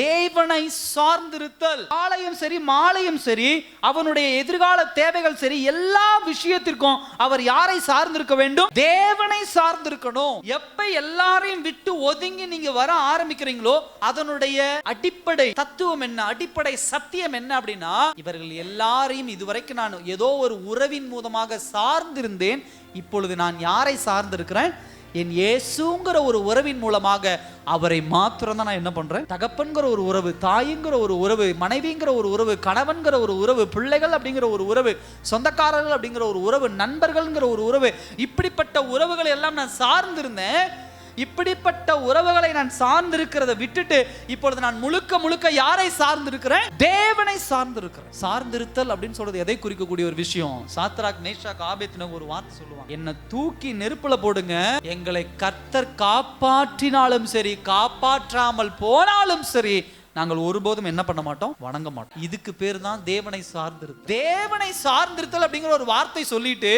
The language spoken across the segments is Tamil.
தேவனை சார்ந்திருத்தல். காலையும் சரி மாலையும் சரி, அவனுடைய எதிர்கால தேவைகள் சரி, எல்லா விஷயத்திற்கும் அவர் யாரை சார்ந்திருக்க வேண்டும்? தேவனை சார்ந்திருக்கணும். எப்ப எல்லாரையும் விட்டு ஒதுங்கி நீங்க வர ஆரம்பிக்கிறீங்களோ அதனுடைய அடிப்படை தத்துவம் என்ன, அடிப்படை சத்தியம் என்ன அப்படின்னா, இவர்கள் எல்லாரையும் இதுவரைக்கும் நான் ஏதோ ஒரு உறவின் மூலமாக சார்ந்திருந்தேன். இப்பொழுது நான் யாரை சார்ந்திருக்கிறேன்? என் இயேசுங்கிற ஒரு உறவின் மூலமாக அவரை மாத்திரம் தான் நான் என்ன பண்றேன்? தகப்பன்கிற ஒரு உறவு, தாய்ங்கிற ஒரு உறவு, மனைவிங்கிற ஒரு உறவு, கணவன்கிற ஒரு உறவு, பிள்ளைகள் அப்படிங்கிற ஒரு உறவு, சொந்தக்காரர்கள் அப்படிங்கிற ஒரு உறவு, நண்பர்கள்ங்கிற ஒரு உறவு, இப்படிப்பட்ட உறவுகளை எல்லாம் நான் சார்ந்திருந்தேன். இப்படிப்பட்ட உறவுகளை நான் சார்ந்திருக்கிறத விட்டுட்டு இப்பொழுது நான் முழுக்க முழுக்க யாரை சார்ந்திருக்கிறேன்? தேவனை சார்ந்திருக்கிறேன். சார்ந்திருத்தல் அப்படின்னு சொல்றது எதை குறிக்கக்கூடிய ஒரு விஷயம்? சாத்ராக் மேஷாக் ஆபேத்நேகோ ஒரு வார்த்தை சொல்லுவாங்க, என்ன தூக்கி நெருப்புல போடுங்க, எங்களை கர்த்தர் காப்பாற்றினாலும் சரி காப்பாற்றாமல் போனாலும் சரி நாங்கள் ஒருபோதும் என்ன பண்ண மாட்டோம்? வணங்க மாட்டோம். இதுக்கு பேர் தான் தேவனை சார்ந்திருத்தல். தேவனை சார்ந்திருத்தல் அப்படிங்கிற ஒரு வார்த்தை சொல்லிட்டு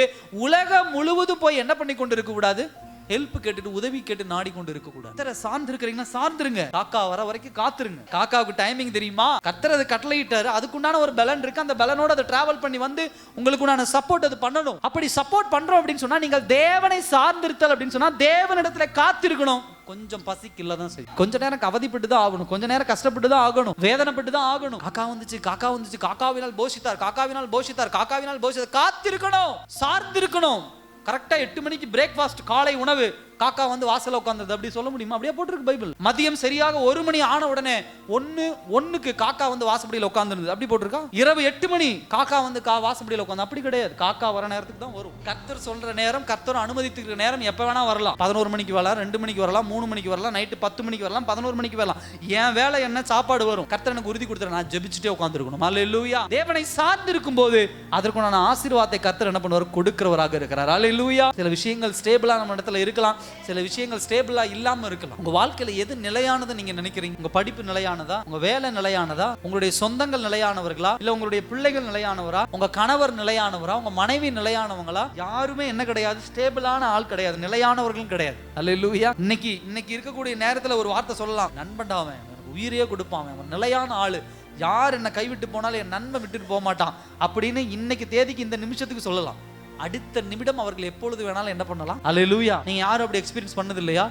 உலகம் முழுவதும் போய் என்ன பண்ணி கொண்டு இருக்க கூடாது? ஹெல்ப் கேட்டுட்டு உதவி கேட்டு நாடி கொண்டு இருக்க கூடாது. சார்ந்து இருக்கிறீங்கன்னா சார்ந்துருங்க. காக்கா வர வரைக்கும் காத்துருங்க. காக்காவுக்கு டைமிங் தெரியுமா? கர்த்தர் அது கட்டளையிட்டாரு, அதுக்குண்டான ஒரு பலன் இருக்கு. அந்த பலனோட அதை டிராவல் பண்ணி வந்து உங்களுக்கு சப்போர்ட் அது பண்ணணும். அப்படி சப்போர்ட் பண்றோம் அப்படின்னு சொன்னா, நீங்கள் தேவனை சார்ந்திருத்தல் அப்படின்னு சொன்னா தேவனிடத்துல காத்திருக்கணும். கொஞ்சம் பசிக்கு இல்லதான் சரி, கொஞ்ச நேரம் அவதிப்பட்டு தான் ஆகணும், கொஞ்ச நேரம் கஷ்டப்பட்டு தான் ஆகணும், வேதனைப்பட்டு தான் ஆகணும். காக்கா வந்துச்சு, காக்கா வந்துச்சு, காக்காவினால் போஷித்தார், காக்காவினால் போஷித்தார், காக்காவினால் போஷித்தார். காத்திருக்கணும், சார்ந்திருக்கணும். கரெக்டா 8 மணிக்கு பிரேக்ஃபாஸ்ட், காலை உணவு, காக்கா வந்து வாசல்ல உட்கார்ந்தது. அப்படி சொல்ல முடியுமா? அப்படியே போட்டிருக்கு பைபிள். மதியம் சரியாக 1 மணி ஆன உடனே 1:01 காக்கா வந்து வாசப்படியில் உட்கார்ந்துருந்தது. அப்படி போட்டிருக்கா? இரவு 8 மணி காக்கா வந்து வாசப்படியில் உட்கார்ந்து. அப்படி கிடையாது. காக்கா வர நேரத்துக்கு தான் வரும். கர்த்தர் சொல்ற நேரம், கர்த்தர் அனுமதித்துக்கிற நேரம் எப்ப வேணா வரலாம். 11 மணிக்கு வரலாம், 2 மணிக்கு வரலாம், 3 மணிக்கு வரலாம், நைட்டு 10 மணிக்கு வரலாம், 11 மணிக்கு வரலாம். என் வேலை என்ன? சாப்பாடு வரும். கர்த்தர் எனக்கு உறுதி கொடுத்துரு, நான் ஜெபிச்சுட்டே உட்கார்ந்துருக்கணும். அல்லேலூயா. தேவனை சார்ந்து இருக்கும்போது அதற்குண்டான ஆசீர்வாதத்தை கர்த்தர் என்ன பண்ணுவார்? கொடுக்கிறவராக இருக்கிறார். அல்லேலூயா. சில விஷயங்கள் ஸ்டேபிளா நம்ம இடத்துல இருக்கலாம், சில விஷயங்கள் ஸ்டேபிளா இல்லாம இருக்கலாம். உங்க வாழ்க்கையில எது நிலையானது நீங்க நினைக்கிறீங்க? உங்க படிப்பு நிலையானதா? உங்க வேலை நிலையானதா? உங்களுடைய சொந்தங்கள் நிலையானவர்களா? இல்ல உங்களுடைய பிள்ளைகள் நிலையானவரா? உங்க கணவர் நிலையானவரா? உங்க மனைவி நிலையானவங்களா? யாருமே என்ன கிடையாது, ஸ்டேபிளான ஆள் கிடையாது, நிலையானவர்களும் கிடையாது. அல்லேலூயா. இன்னைக்கு இருக்கக்கூடிய நேரத்துல ஒரு வார்த்தை சொல்லலாம், நண்பன்டா அவன், உயிரையே கொடுப்பான், அவன் நிலையான ஆளு, யார் என்ன கைவிட்டு போனாலும் என் நன்மை விட்டுட்டு போக மாட்டான் அப்படின்னு இன்னைக்கு தேதிக்கு இந்த நிமிஷத்துக்கு சொல்லலாம். அடுத்த நிமிடம் அவர்கள் எப்பொழுது வேணாலும் என்ன பண்ணலாம்? அல்லேலூயா. நீங்க யாரும் அப்படி எக்ஸ்பீரியன்ஸ் பண்ணது இல்லையா?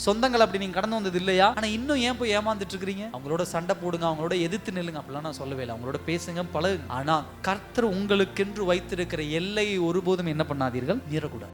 சொந்தங்கள் அப்படி நீங்க கடந்து வந்தது இல்லையா? ஆனா இன்னும் ஏன் போய் ஏமாந்துட்டு இருக்கீங்க? அவங்களோட சண்டை போடுங்க, அவங்களோட எதிர்த்து நில்லுங்க, அப்படிலாம் நான் சொல்லவே இல்லை. அவங்களோட பேசுங்க, பழகுங்க. ஆனா கர்த்தர் உங்களுக்கென்று வைத்திருக்கிற எல்லையை ஒருபோதும் என்ன பண்ணாதீர்கள்? மீறக்கூடாது.